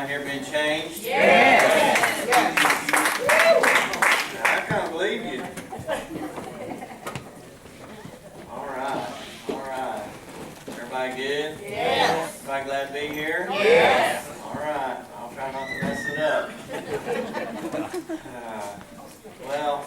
around here been changed? Yes. I can't believe you. All right. Everybody good? Yes. Everybody glad to be here? Yes. All right, I'll try not to mess it up. Well,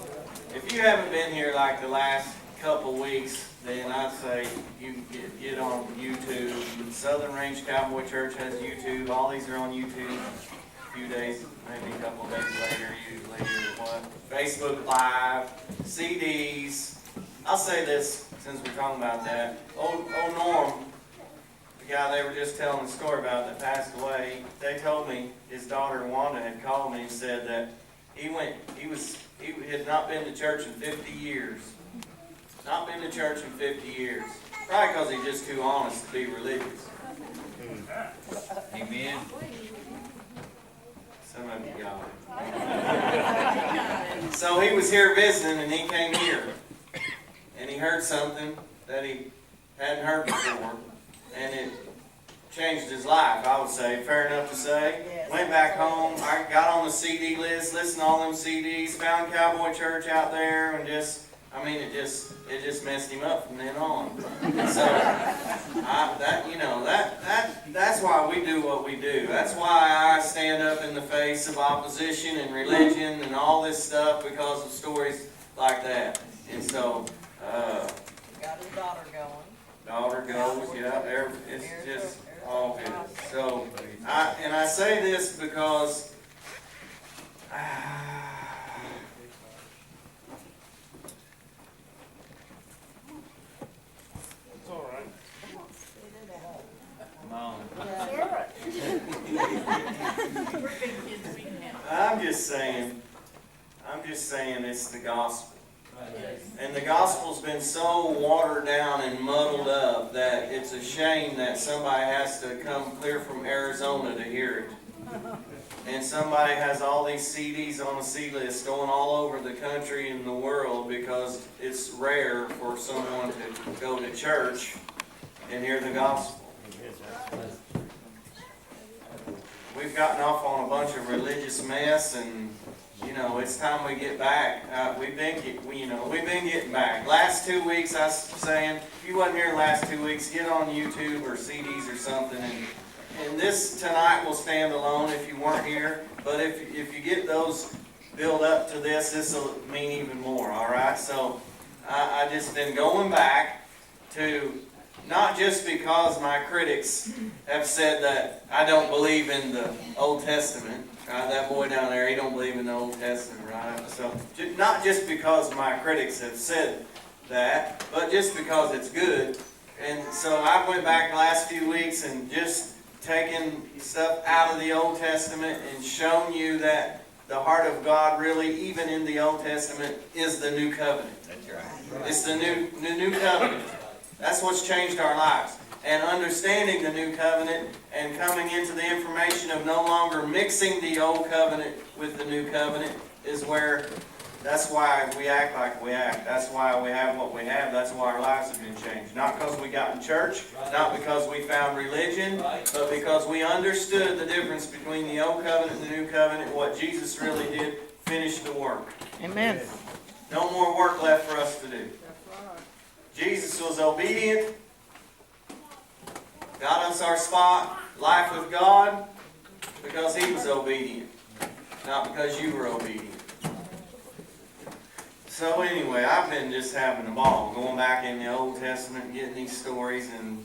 if you haven't been here like the last couple weeks, then I'd say you get on YouTube. Southern Range Cowboy Church has YouTube. All these are on YouTube. A few days, maybe a couple days later, usually, or what. Facebook Live, CDs. I'll say this since we're talking about that. Old Norm, the guy they were just telling the story about that passed away, they told me his daughter Wanda had called me and said that he had not been to church in 50 years. Not been to church in 50 years. Probably because he's just too honest to be religious. Amen. Some of you got it. So he was here visiting and he came here. And he heard something that he hadn't heard before. And it changed his life, I would say. Fair enough to say. Yes. Went back home. I got on the CD list, listened to all them CDs, found Cowboy Church out there, and it just messed him up from then on. So that's why we do what we do. That's why I stand up in the face of opposition and religion and all this stuff, because of stories like that. And so Got his daughter going. daughter goes, yeah, it's just all good. So I say this because It's all right. Come on. I'm just saying it's the gospel. And the gospel's been so watered down and muddled up that it's a shame that somebody has to come clear from Arizona to hear it. And somebody has all these CDs on a C-list going all over the country and the world because it's rare for someone to go to church and hear the gospel. We've gotten off on a bunch of religious mess, and it's time we get back. We've been getting back. Last 2 weeks, I was saying, if you wasn't here the last 2 weeks, get on YouTube or CDs or something, and this tonight will stand alone if you weren't here. But if you get those build up to this will mean even more. All right. So I just been going back to. Not just because my critics have said that I don't believe in the Old Testament. That boy down there, he don't believe in the Old Testament, right? So, not just because my critics have said that, but just because it's good. And so I went back the last few weeks and just taken stuff out of the Old Testament and shown you that the heart of God really, even in the Old Testament, is the new covenant. That's right. It's the new covenant. That's what's changed our lives. And understanding the new covenant and coming into the information of no longer mixing the old covenant with the new covenant is where, that's why we act like we act. That's why we have what we have. That's why our lives have been changed. Not because we got in church, not because we found religion, but because we understood the difference between the old covenant and the new covenant, what Jesus really did, finish the work. Amen. No more work left for us to do. Jesus was obedient, got us our spot, life with God, because He was obedient, not because you were obedient. So anyway, I've been just having a ball, going back in the Old Testament, getting these stories, and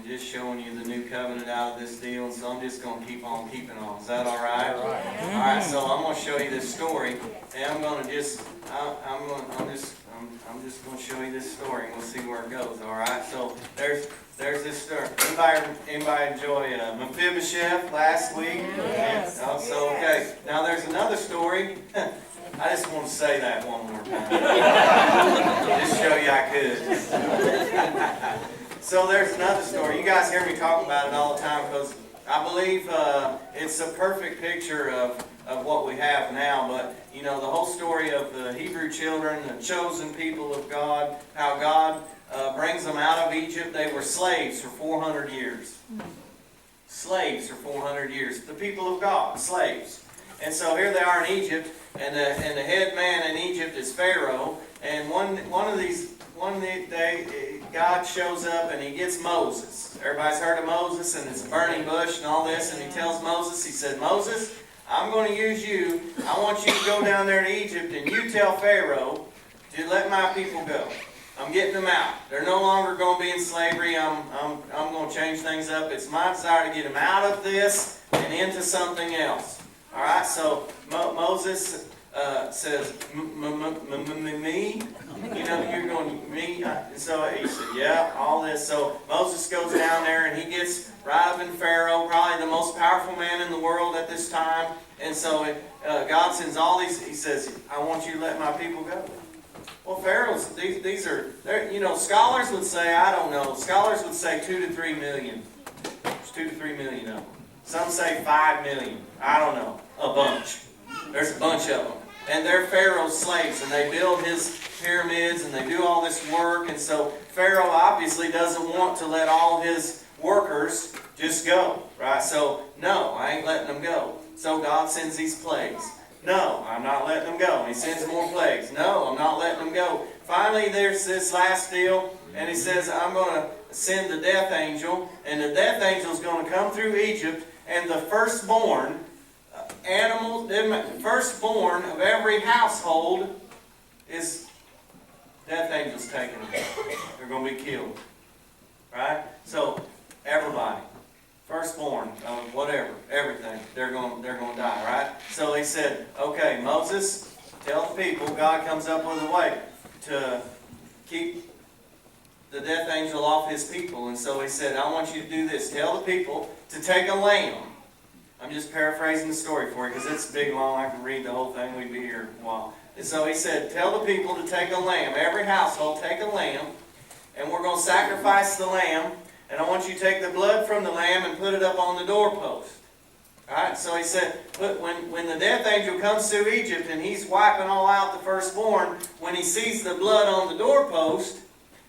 just showing you the new covenant out of this deal. And so I'm just going to keep on keeping on. Is that all right? All right. So I'm going to show you this story, and I'm just going to show you this story, and we'll see where it goes. All right. So there's this story. Anybody enjoy Mephibosheth last week? Yes. So okay. Now there's another story. I just want to say that one more time. Just show you I could. So there's another story. You guys hear me talk about it all the time because I believe it's a perfect picture of what we have now. But, the whole story of the Hebrew children, the chosen people of God, how God brings them out of Egypt. They were slaves for 400 years. slaves for 400 years. The people of God, slaves. And so here they are in Egypt, and the head man in Egypt is Pharaoh. And one day, God shows up and he gets Moses. Everybody's heard of Moses, and it's a burning bush and all this. And he tells Moses, he said, Moses, I'm going to use you. I want you to go down there to Egypt, and you tell Pharaoh to let my people go. I'm getting them out. They're no longer going to be in slavery. I'm going to change things up. It's my desire to get them out of this and into something else. All right, so Moses says, me? You know, you're going, me? So he said, yeah, all this. So Moses goes down there, and he gets right up in Pharaoh, probably the most powerful man in the world at this time. And so God sends all these, he says, I want you to let my people go. Well, Pharaoh's, these are, you know, scholars would say, I don't know, scholars would say 2 to 3 million. There's 2 to 3 million of them. Some say 5 million. I don't know. A bunch. There's a bunch of them. And they're Pharaoh's slaves, and they build his pyramids, and they do all this work. And so Pharaoh obviously doesn't want to let all his workers just go, right? So, no, I ain't letting them go. So God sends these plagues. No, I'm not letting them go. He sends more plagues. No, I'm not letting them go. Finally, there's this last deal, and he says, I'm going to send the death angel, and the death angel is going to come through Egypt, and the firstborn animals, the firstborn of every household is death angels taking them. They're going to be killed. Right? So, everybody. Firstborn of whatever, everything, they're going to die, right? So he said, okay, Moses, tell the people, God comes up with a way to keep the death angel off his people. And so he said, I want you to do this. Tell the people to take a lamb. I'm just paraphrasing the story for you because it's big, long. I can read the whole thing. We'd be here a while. And so he said, tell the people to take a lamb. Every household, take a lamb. And we're going to sacrifice the lamb. And I want you to take the blood from the lamb and put it up on the doorpost. Alright, so he said, when the death angel comes through Egypt and he's wiping all out the firstborn, when he sees the blood on the doorpost,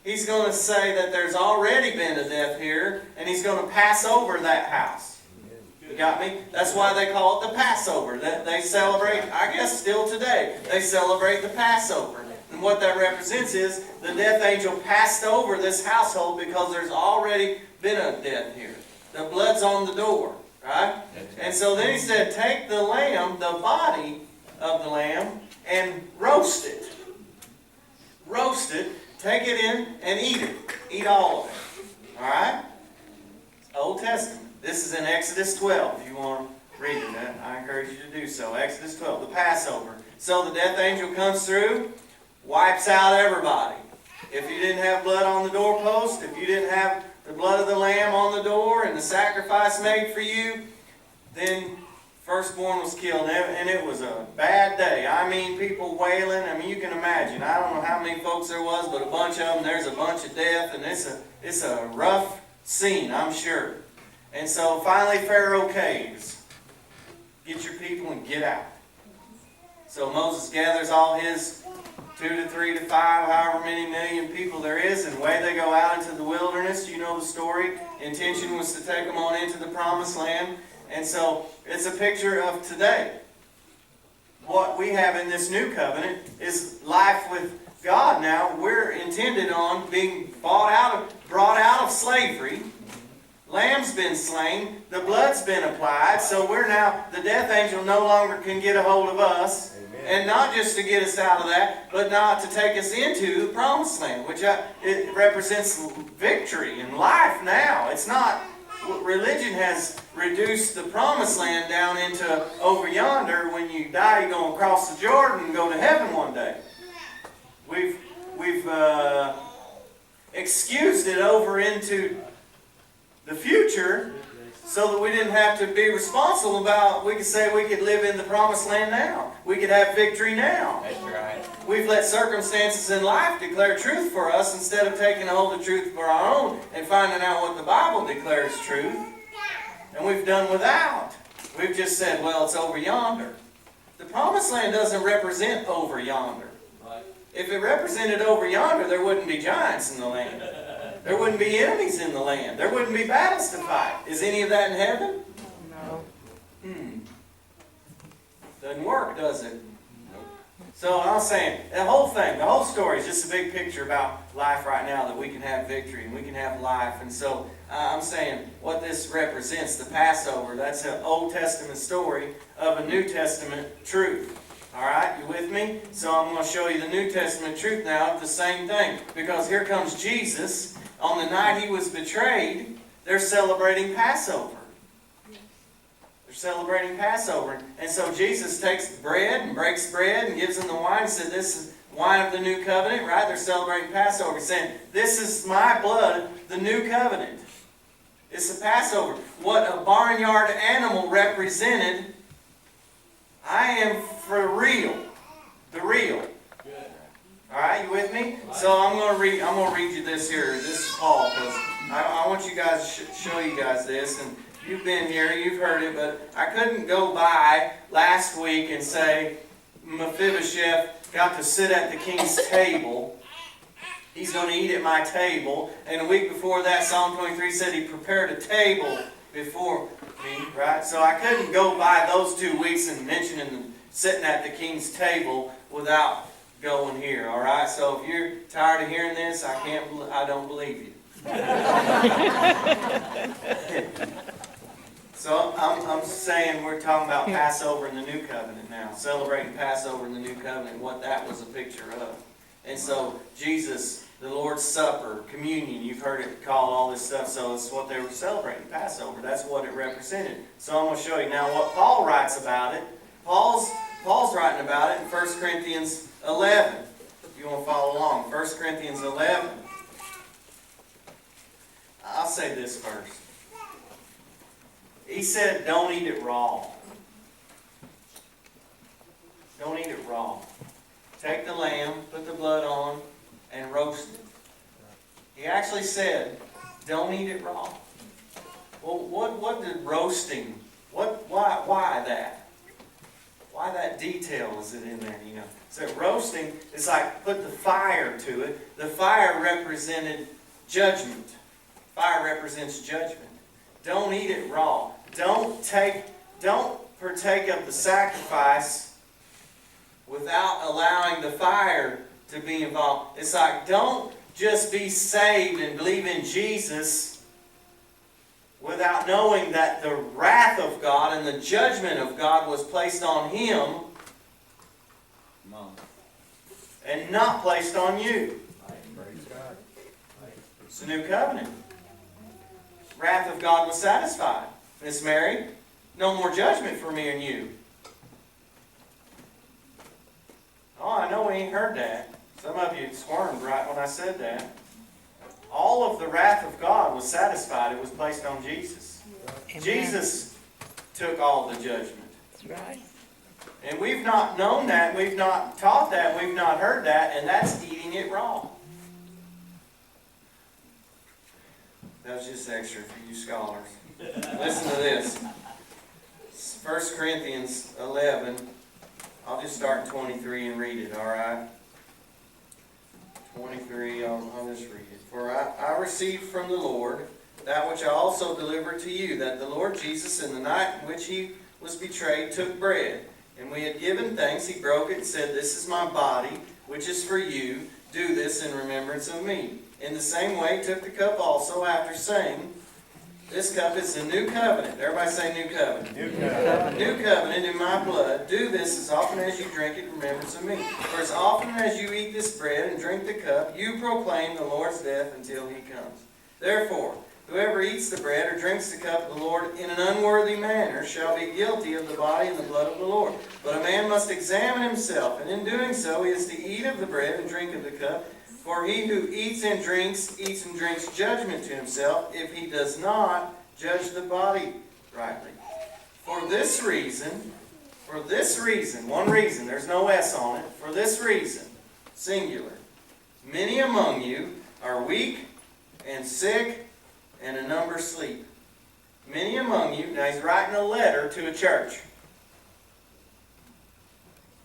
he's going to say that there's already been a death here, and he's going to pass over that house. You got me? That's why they call it the Passover. They celebrate, I guess still today, they celebrate the Passover. And what that represents is the death angel passed over this household because there's already been a death here. The blood's on the door, right? And so then he said, take the lamb, the body of the lamb, and roast it. Roast it, take it in, and eat it. Eat all of it. All right? Old Testament. This is in Exodus 12. If you want to read it, I encourage you to do so. Exodus 12, the Passover. So the death angel comes through, wipes out everybody. If you didn't have blood on the doorpost, if you didn't have the blood of the lamb on the door and the sacrifice made for you, then firstborn was killed. And it was a bad day. I mean, people wailing. I mean, you can imagine. I don't know how many folks there was, but a bunch of them. There's a bunch of death, and it's a rough scene, I'm sure. And so finally Pharaoh caves. Get your people and get out. So Moses gathers all his 2 to 3 to 5, however many million people there is, and away they go out into the wilderness. You know the story. Intention was to take them on into the promised land. And so it's a picture of today. What we have in this new covenant is life with God now. We're intended on being brought out of slavery. Lamb's been slain. The blood's been applied. So we're now, the death angel no longer can get a hold of us. And not just to get us out of that, but not to take us into the promised land, which it represents victory and life now. It's not, religion has reduced the promised land down into over yonder. When you die, you're going to cross the Jordan and go to heaven one day. We've excused it over into the future so that we didn't have to be responsible about, we could say we could live in the promised land now. We could have victory now. That's right. We've let circumstances in life declare truth for us instead of taking a hold of truth for our own and finding out what the Bible declares truth. And we've done without. We've just said, well, it's over yonder. The promised land doesn't represent over yonder. If it represented over yonder, there wouldn't be giants in the land. There wouldn't be enemies in the land. There wouldn't be battles to fight. Is any of that in heaven? No. Doesn't work, does it? So I'm saying, the whole thing, the whole story is just a big picture about life right now, that we can have victory and we can have life. And so I'm saying what this represents, the Passover, that's an Old Testament story of a New Testament truth. All right, you with me? So I'm going to show you the New Testament truth now of the same thing. Because here comes Jesus. On the night he was betrayed, they're celebrating Passover. Celebrating Passover. And so Jesus takes bread and breaks bread and gives them the wine. He said, this is wine of the new covenant, right? They're celebrating Passover, saying, this is my blood, the new covenant. It's the Passover. What a barnyard animal represented, I am for real. The real. All right, you with me? So I'm going to read you this here. This is Paul, because I want you guys to show you guys this. And you've been here, you've heard it, but I couldn't go by last week and say Mephibosheth got to sit at the king's table. He's going to eat at my table. And a week before that, Psalm 23 said he prepared a table before me, right? So I couldn't go by those 2 weeks and mentioning them sitting at the king's table without going here, all right? So if you're tired of hearing this, I don't believe you. So I'm saying we're talking about Passover in the New Covenant now, celebrating Passover in the New Covenant, what that was a picture of. And so Jesus, the Lord's Supper, communion, you've heard it called all this stuff, so it's what they were celebrating, Passover. That's what it represented. So I'm going to show you now what Paul writes about it. Paul's writing about it in 1 Corinthians 11. If you want to follow along, 1 Corinthians 11. I'll say this first. He said, don't eat it raw. Don't eat it raw. Take the lamb, put the blood on, and roast it. He actually said, don't eat it raw. Well, what did roasting, why that? Why that detail is it in there, you know? So roasting is like put the fire to it. The fire represented judgment. Fire represents judgment. Don't eat it raw. Don't partake of the sacrifice without allowing the fire to be involved. It's like, don't just be saved and believe in Jesus without knowing that the wrath of God and the judgment of God was placed on him and not placed on you. It's a new covenant. Wrath of God was satisfied. Miss Mary, no more judgment for me and you. Oh, I know we ain't heard that. Some of you squirmed right when I said that. All of the wrath of God was satisfied. It was placed on Jesus. Amen. Jesus took all the judgment. That's right. And we've not known that, we've not taught that, we've not heard that, and that's eating it raw. That was just extra for you scholars. Listen to this. 1 Corinthians 11. I'll just start in 23 and read it, all right? 23, I'll just read it. For I received from the Lord that which I also delivered to you, that the Lord Jesus, in the night in which he was betrayed, took bread. And we had given thanks, he broke it and said, this is my body, which is for you. Do this in remembrance of me. In the same way, he took the cup also after saying, this cup is the new covenant. Everybody say new covenant. New covenant. New covenant in my blood. Do this as often as you drink it in remembrance of me. For as often as you eat this bread and drink the cup, you proclaim the Lord's death until he comes. Therefore, whoever eats the bread or drinks the cup of the Lord in an unworthy manner shall be guilty of the body and the blood of the Lord. But a man must examine himself, and in doing so he is to eat of the bread and drink of the cup. For he who eats and drinks judgment to himself, if he does not judge the body rightly. For this reason, one reason, there's no S on it, for this reason, singular, many among you are weak and sick, and a number sleep. Many among you, now he's writing a letter to a church.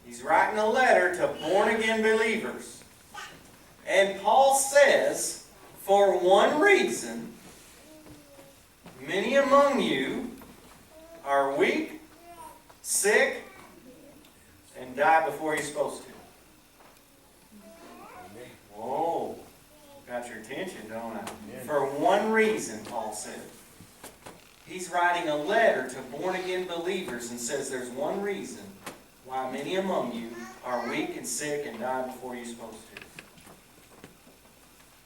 He's writing a letter to born-again believers. And Paul says, For one reason, many among you are weak, sick, and die before you're supposed to. Whoa, got your attention, don't I? For one reason, Paul said. He's writing a letter to born-again believers and says there's one reason why many among you are weak and sick and die before you're supposed to.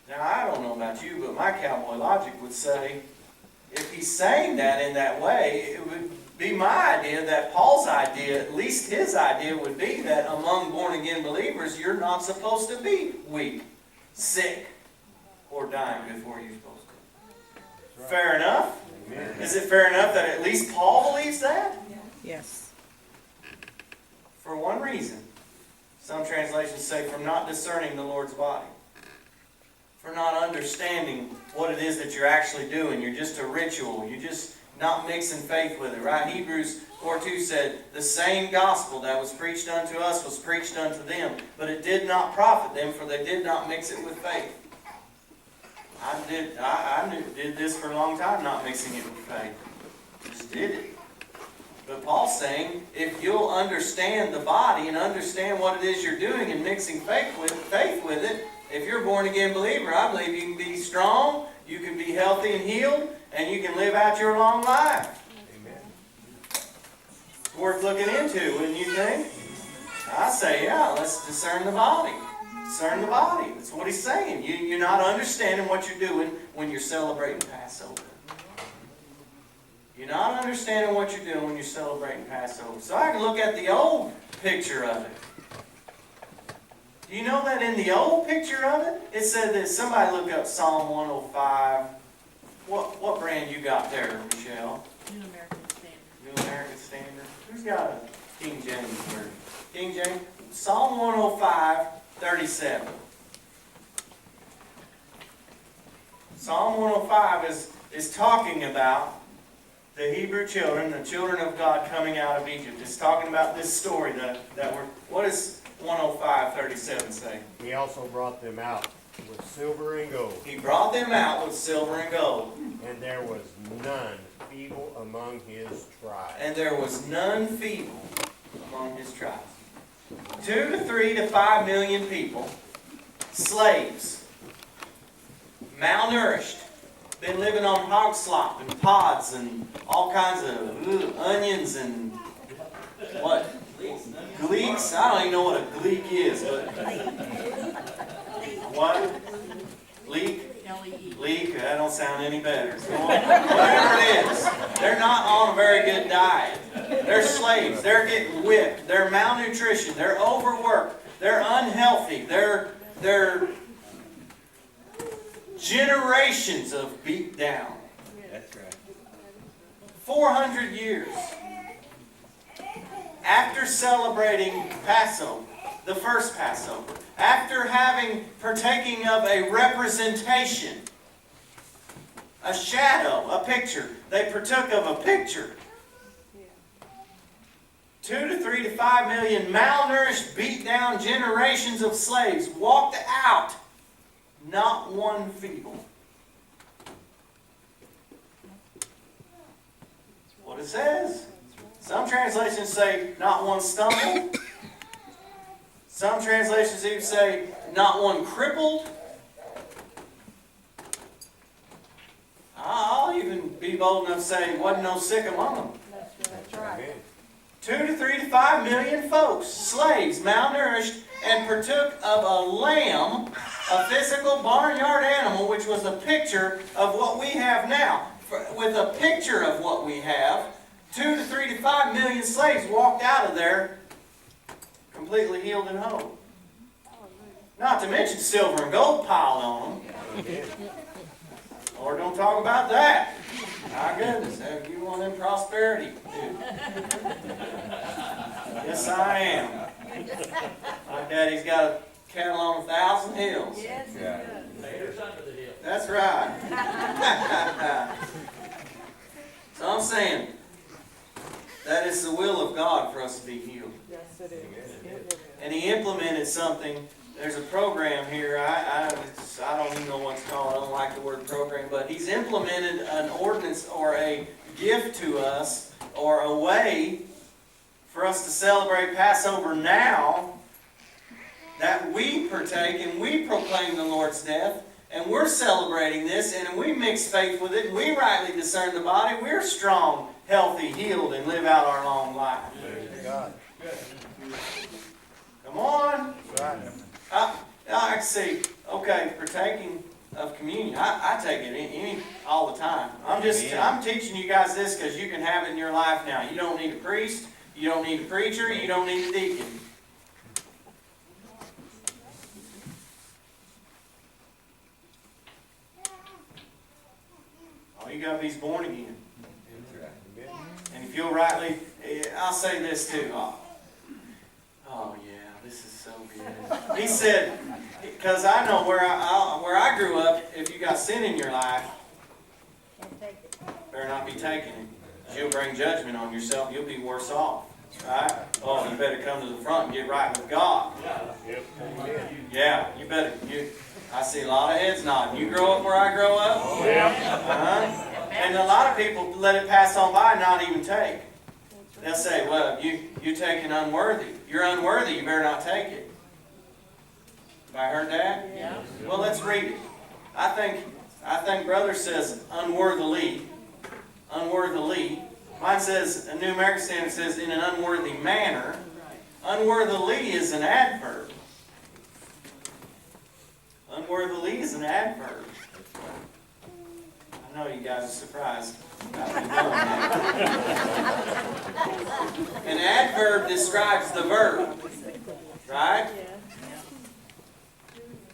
Now, I don't know about you, but my cowboy logic would say, if he's saying that in that way, it would be my idea that Paul's idea, at least his idea, would be that among born-again believers, you're not supposed to be weak, sick, or dying before you're supposed to. Right. Fair enough? Amen. Is it fair enough that at least Paul believes that? Yes. For one reason. Some translations say, from not discerning the Lord's body. For not understanding what it is that you're actually doing. You're just a ritual. You're just not mixing faith with it, right? Hebrews 4:2 said, the same gospel that was preached unto us was preached unto them, but it did not profit them, for they did not mix it with faith. I did this for a long time, not mixing it with faith. Just did it. But Paul's saying, if you'll understand the body and understand what it is you're doing and mixing faith with it, if you're a born-again believer, I believe you can be strong, you can be healthy and healed, and you can live out your long life. Amen. It's worth looking into, wouldn't you think? I say, yeah, let's discern the body. Discern the body. That's what he's saying. You're not understanding what you're doing when you're celebrating Passover. You're not understanding what you're doing when you're celebrating Passover. So I can look at the old picture of it. Do you know that in the old picture of it, it said that, somebody look up Psalm 105. What brand you got there, Michelle? New American Standard. New American Standard. Who's got a King James version? King James? Psalm 105:37. Psalm 105 is talking about the Hebrew children, the children of God coming out of Egypt. It's talking about this story that we're... What does 105:37 say? He also brought them out with silver and gold. He brought them out with silver and gold. And there was none feeble among his tribes. And there was none feeble among his tribes. 2 to 3 to 5 million people, slaves, malnourished, been living on hog slop and pods and all kinds of onions and what? Gleeks? I don't even know what a gleek is, but what? Leek? L-E-E. Leek? That don't sound any better. So whatever it is, they're not on a very good diet. They're slaves. They're getting whipped. They're malnutrition. They're overworked. They're unhealthy. They're generations of beat down. That's right. 400 years after celebrating Passover, the first Passover, after having partaking of a representation, a shadow, a picture, they partook of a picture. 2 to 3 to 5 million malnourished, beat down generations of slaves walked out, not one feeble. What it says. Some translations say not one stumbled. Some translations even say not one crippled. I'll even be bold enough to say wasn't no sick among them. That's right. 2 to 3 to 5 million folks, slaves, malnourished, and partook of a lamb, a physical barnyard animal, which was a picture of what we have now. With a picture of what we have, 2 to 3 to 5 million slaves walked out of there completely healed and whole. Not to mention silver and gold piled on them. Lord, don't talk about that. My goodness, you want them prosperity? Yes, I am. My daddy's got a cattle on 1,000 hills. Yes, he Yeah. does. That's right. So I'm saying that it's the will of God for us to be healed. Yes, it is. And He implemented something there's a program here, I don't even know what it's called, I don't like the word program, but he's implemented an ordinance or a gift to us, or a way for us to celebrate Passover now, that we partake and we proclaim the Lord's death, and we're celebrating this, and we mix faith with it, and we rightly discern the body, we're strong, healthy, healed, and live out our long life. God. Come on! Right. I see. Okay, partaking of communion. I take it all the time. I'm teaching you guys this because you can have it in your life now. You don't need a priest. You don't need a preacher. You don't need a deacon. All you got to be is born again. And if you'll rightly, I'll say this too. Oh yeah, this is so good. He said, because I know where I grew up, if you got sin in your life, better not be taking it. You'll bring judgment on yourself. You'll be worse off. Right? Oh, you better come to the front and get right with God. Yeah, you better. I see a lot of heads nodding. You grow up where I grow up? Yeah. And a lot of people let it pass on by and not even take. They'll say, well, you're taking unworthy. You're unworthy, you better not take it. Have I heard that? Yeah. Well, let's read it. I think brother says unworthily. Unworthily. Mine says, a New American Standard says, in an unworthy manner. Unworthily is an adverb. Unworthily is an adverb. I know you guys are surprised about me knowing that. An adverb describes the verb. Right?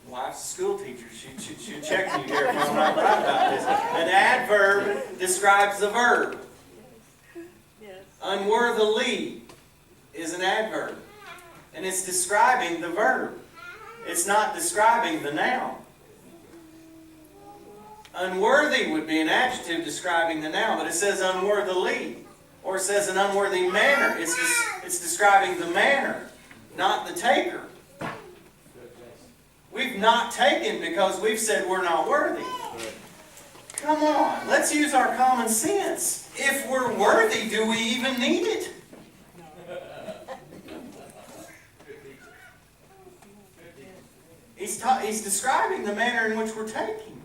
Wife's a school teacher. She'll check me here if I'm not right about this. An adverb describes the verb. Unworthily is an adverb. And it's describing the verb. It's not describing the noun. Unworthy would be an adjective describing the noun, but it says unworthily. Or it says an unworthy manner. It's describing the manner, not the taker. We've not taken because we've said we're not worthy. Come on, let's use our common sense. If we're worthy, do we even need it? He's describing the manner in which we're taking.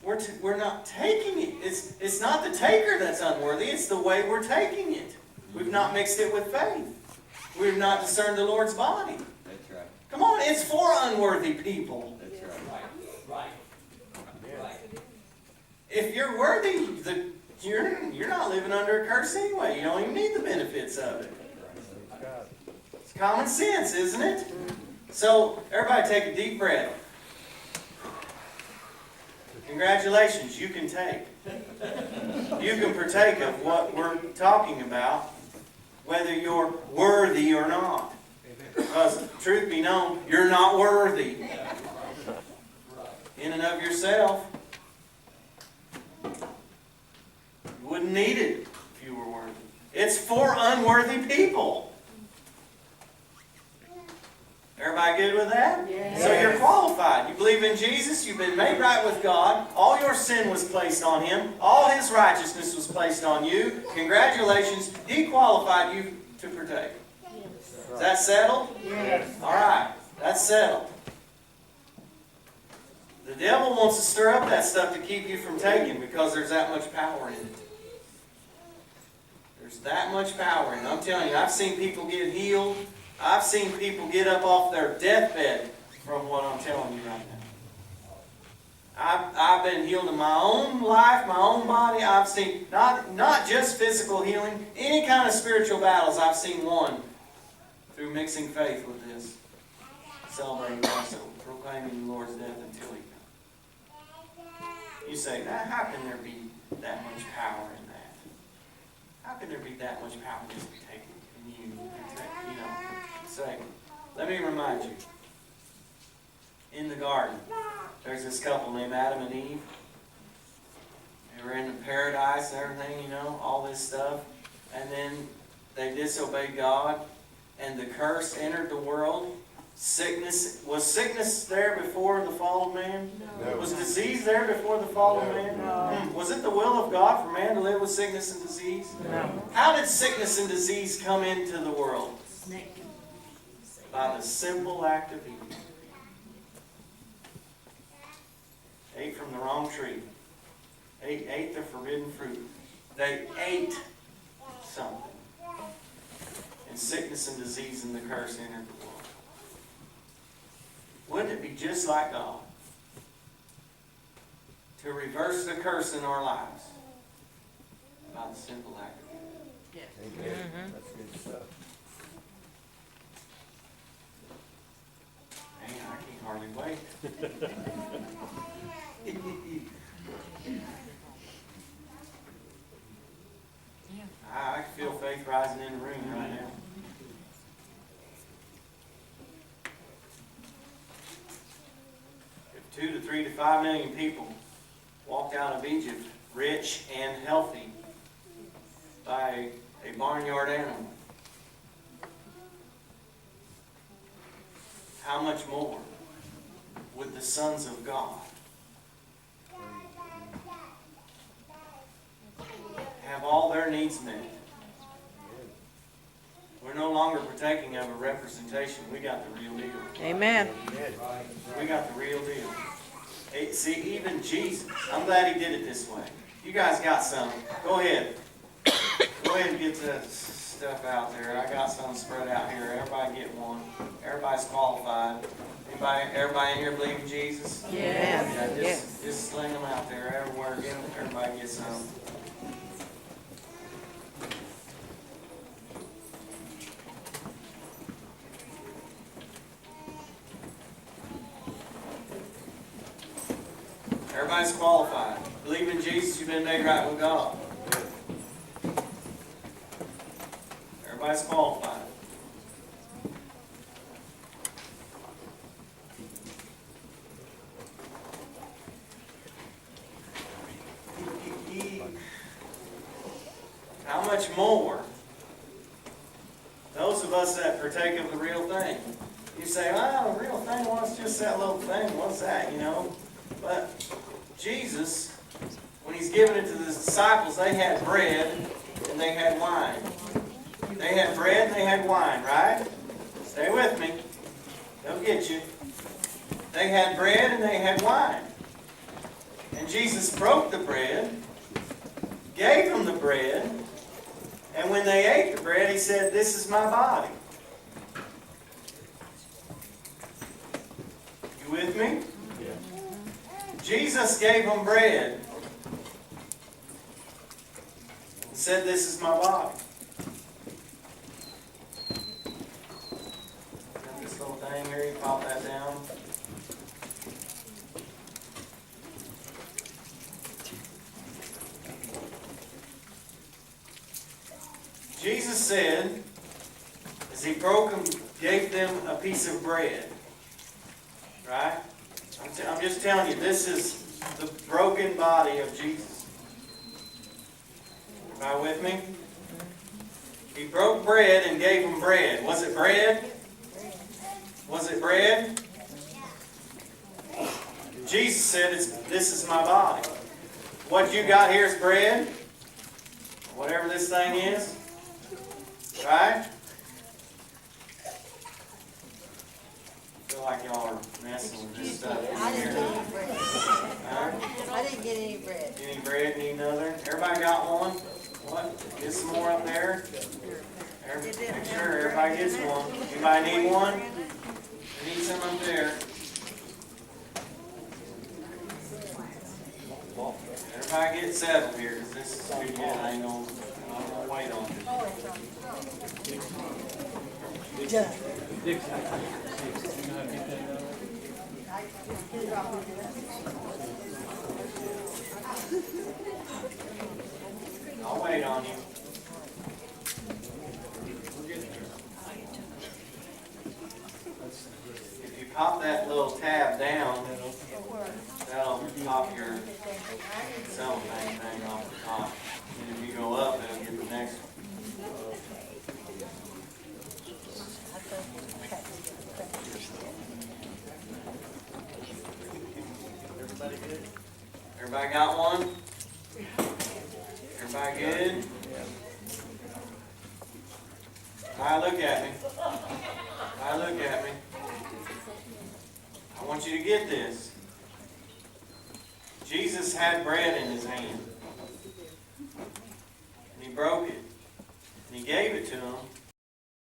We're not taking it. It's not the taker that's unworthy. It's the way we're taking it. We've not mixed it with faith. We've not discerned the Lord's body. That's right. Come on, it's for unworthy people. That's right. If you're worthy, you're not living under a curse anyway. You don't even need the benefits of it. It's common sense, isn't it? So, everybody take a deep breath. Congratulations, you can take. You can partake of what we're talking about, whether you're worthy or not. Because, truth be known, you're not worthy. In and of yourself. You wouldn't need it if you were worthy. It's for unworthy people. Everybody good with that? Yes. So you're qualified. You believe in Jesus. You've been made right with God. All your sin was placed on Him. All His righteousness was placed on you. Congratulations. He qualified you to partake. Is that settled? Yes. All right. That's settled. The devil wants to stir up that stuff to keep you from taking because there's that much power in it. There's that much power in it. I'm telling you, I've seen people get healed. I've seen people get up off their deathbed from what I'm telling you right now. I've been healed in my own life, my own body. I've seen not just physical healing, any kind of spiritual battles I've seen won through mixing faith with this. Celebrating Passover, proclaiming the Lord's death until He comes. You say, now how can there be that much power in that? How can there be that much power in just taking communion? You know, say, let me remind you. In the garden, there's this couple named Adam and Eve. They were in the paradise and everything, you know, all this stuff. And then they disobeyed God, and the curse entered the world. Was sickness there before the fall of man? No. Was disease there before the fall of man? Was it the will of God for man to live with sickness and disease? No. How did sickness and disease come into the world? By the simple act of eating. Ate from the wrong tree. Ate the forbidden fruit. They ate something. And sickness and disease and the curse entered the world. Wouldn't it be just like God to reverse the curse in our lives by the simple act of eating? Amen. That's good stuff. Man, I can't hardly wait. I can feel faith rising in the room right now. If 2 to 3 to 5 million people walked out of Egypt rich and healthy by a barnyard animal, how much more would the sons of God have all their needs met? We're no longer partaking of a representation. We got the real deal. Amen. Amen. We got the real deal. See, even Jesus, I'm glad he did it this way. You guys got some. Go ahead. Go ahead and get the stuff out there. I got some spread out here. Everybody get one. Everybody's qualified. Everybody in here believe in Jesus? Yes. Yeah, Yes. just sling them out there everywhere. Everybody get some. Everybody's qualified. Believe in Jesus, you've been made right with God. Everybody's qualified. How much more those of us that partake of the real thing? You say, well, the real thing, well, it's just that little thing. What's that, you know? But Jesus, when he's giving it to the disciples, they had bread and they had wine. They had bread and they had wine, right? Stay with me. They'll get you. They had bread and they had wine. And Jesus broke the bread, gave them the bread, and when they ate the bread, he said, "This is my body." You with me? Jesus gave them bread and said, "This is my body." Got this little thing here, you pop that down. Jesus said, as he broke them, gave them a piece of bread. Right? I'm just telling you, this is the broken body of Jesus. Everybody with me? He broke bread and gave them bread. Was it bread? Was it bread? Jesus said, "This is my body." What you got here is bread. Whatever this thing is. Right? I feel like y'all are messing with this stuff. I didn't get any bread. Huh? I didn't get any bread. Any bread, need another? Everybody got one? What? Get some more up there? Make sure everybody gets one. Anybody need one? I need some up there. Everybody get settled here, because this is pretty good. I ain't gonna wait on you. I'll wait on you. If you pop that little tab down, that'll pop your cellophane thing off the top. And if you go up, it'll get the next one. Now look at me. Now look at me. I want you to get this. Jesus had bread in his hand. And he broke it. And he gave it to them.